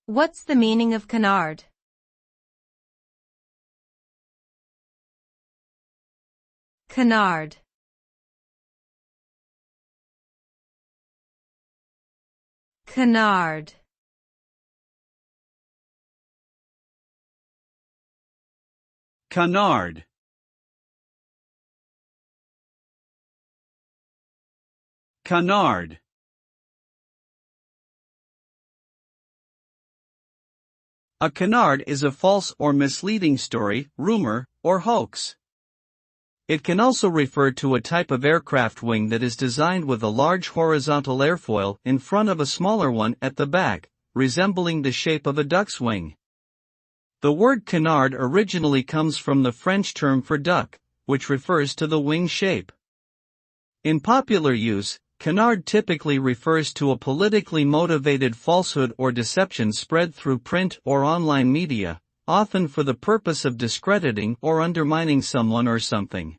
What's the meaning of canard? Canard. Canard. Canard. Canard. A canard is a false or misleading story, rumor, or hoax. It can also refer to a type of aircraft wing that is designed with a large horizontal airfoil in front of a smaller one at the back, resembling the shape of a duck's wing. The word canard originally comes from the French term for duck, which refers to the wing shape. In popular use, canard typically refers to a politically motivated falsehood or deception spread through print or online media, often for the purpose of discrediting or undermining someone or something.